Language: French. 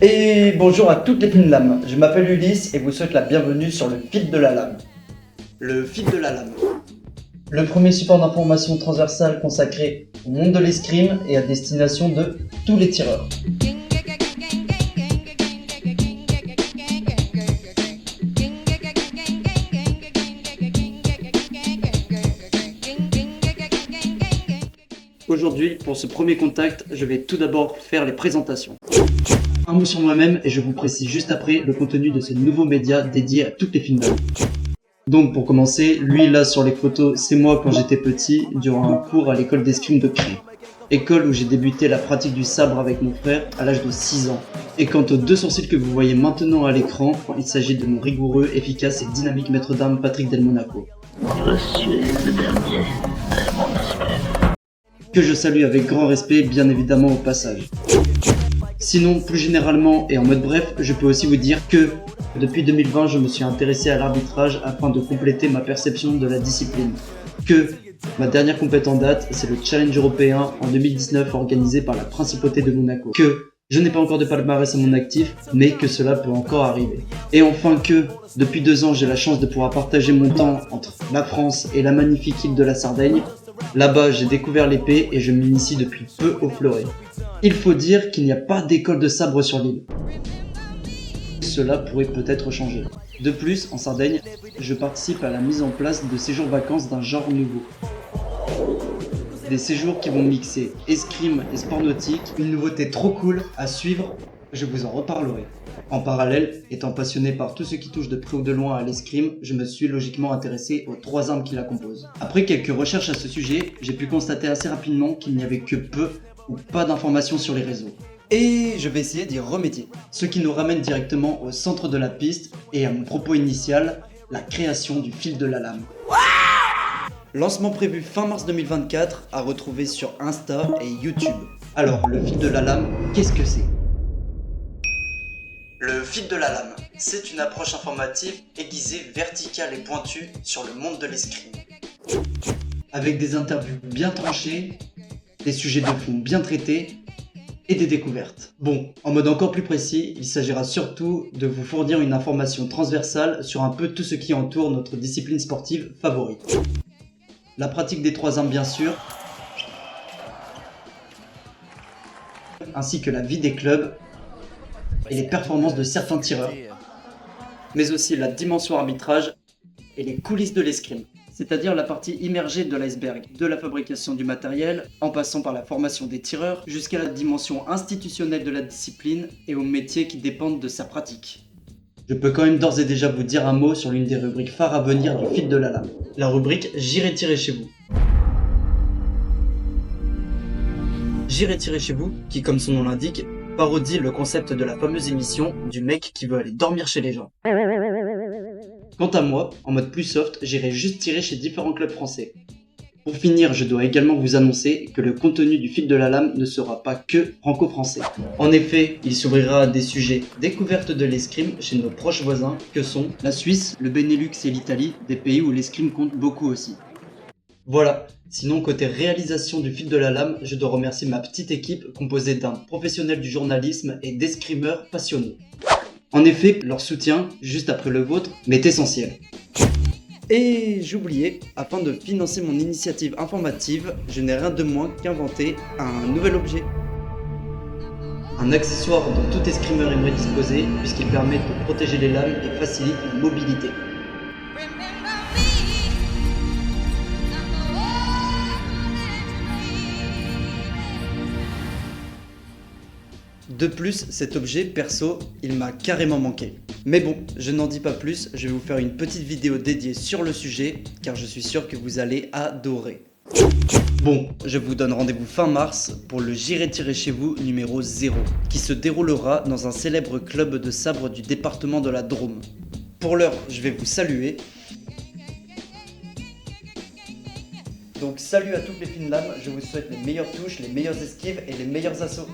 Et bonjour à toutes les fines lames, je m'appelle Ulysse et vous souhaite la bienvenue sur le fil de la lame. Le fil de la lame. Le premier support d'information transversale consacré au monde de l'escrime et à destination de tous les tireurs. Aujourd'hui, pour ce premier contact, je vais tout d'abord faire les présentations. Un mot sur moi-même et je vous précise juste après le contenu de ce nouveau média dédié à toutes les fines lames. Donc pour commencer, lui là sur les photos, c'est moi quand j'étais petit, durant un cours à l'école d'escrime de Cré. École où j'ai débuté la pratique du sabre avec mon frère à l'âge de 6 ans. Et quant aux deux sourcils que vous voyez maintenant à l'écran, il s'agit de mon rigoureux, efficace et dynamique maître d'armes Patrick Del Monaco. Je suis le dernier de mon espèce. Que je salue avec grand respect, bien évidemment au passage. Sinon, plus généralement et en mode bref, je peux aussi vous dire que depuis 2020, je me suis intéressé à l'arbitrage afin de compléter ma perception de la discipline. Que ma dernière compète en date, c'est le Challenge européen en 2019 organisé par la Principauté de Monaco. Que je n'ai pas encore de palmarès à mon actif, mais que cela peut encore arriver. Et enfin que, depuis 2 ans, j'ai la chance de pouvoir partager mon temps entre la France et la magnifique île de la Sardaigne. Là-bas, j'ai découvert l'épée et je m'initie depuis peu au fleuret. Il faut dire qu'il n'y a pas d'école de sabre sur l'île. Cela pourrait peut-être changer. De plus, en Sardaigne, je participe à la mise en place de séjours vacances d'un genre nouveau. Des séjours qui vont mixer escrime et sport nautique, une nouveauté trop cool à suivre, je vous en reparlerai. En parallèle, étant passionné par tout ce qui touche de près ou de loin à l'escrime, je me suis logiquement intéressé aux 3 armes qui la composent. Après quelques recherches à ce sujet, j'ai pu constater assez rapidement qu'il n'y avait que peu ou pas d'informations sur les réseaux. Et je vais essayer d'y remédier. Ce qui nous ramène directement au centre de la piste et à mon propos initial, la création du fil de la lame. Lancement prévu fin mars 2024 à retrouver sur Insta et YouTube. Alors, le fil de la lame, qu'est-ce que c'est ? Le fil de la lame, c'est une approche informative aiguisée, verticale et pointue sur le monde de l'escrime. Avec des interviews bien tranchées, des sujets de fond bien traités et des découvertes. Bon, en mode encore plus précis, il s'agira surtout de vous fournir une information transversale sur un peu tout ce qui entoure notre discipline sportive favorite. La pratique des 3 armes bien sûr, ainsi que la vie des clubs et les performances de certains tireurs, mais aussi la dimension arbitrage et les coulisses de l'escrime, c'est-à-dire la partie immergée de l'iceberg, de la fabrication du matériel, en passant par la formation des tireurs, jusqu'à la dimension institutionnelle de la discipline et aux métiers qui dépendent de sa pratique. Je peux quand même d'ores et déjà vous dire un mot sur l'une des rubriques phares à venir du fil de la lame, la rubrique J'irai tirer chez vous. J'irai tirer chez vous, qui comme son nom l'indique, parodie le concept de la fameuse émission du mec qui veut aller dormir chez les gens. Quant à moi, en mode plus soft, j'irai juste tirer chez différents clubs français. Pour finir, je dois également vous annoncer que le contenu du fil de la lame ne sera pas que franco-français. En effet, il s'ouvrira à des sujets découvertes de l'escrime chez nos proches voisins que sont la Suisse, le Benelux et l'Italie, des pays où l'escrime compte beaucoup aussi. Voilà, sinon côté réalisation du fil de la lame, je dois remercier ma petite équipe composée d'un professionnel du journalisme et d'escrimeurs passionnés. En effet, leur soutien, juste après le vôtre, m'est essentiel. Et j'oubliais, afin de financer mon initiative informative, je n'ai rien de moins qu'inventé un nouvel objet. Un accessoire dont tout escrimeur aimerait disposer, puisqu'il permet de protéger les lames et facilite la mobilité. De plus, cet objet, perso, il m'a carrément manqué. Mais bon, je n'en dis pas plus, je vais vous faire une petite vidéo dédiée sur le sujet, car je suis sûr que vous allez adorer. Bon, je vous donne rendez-vous fin mars pour le J'irai tirer chez vous numéro 0, qui se déroulera dans un célèbre club de sabre du département de la Drôme. Pour l'heure, je vais vous saluer. Donc salut à toutes les fines lames, je vous souhaite les meilleures touches, les meilleures esquives et les meilleurs assauts.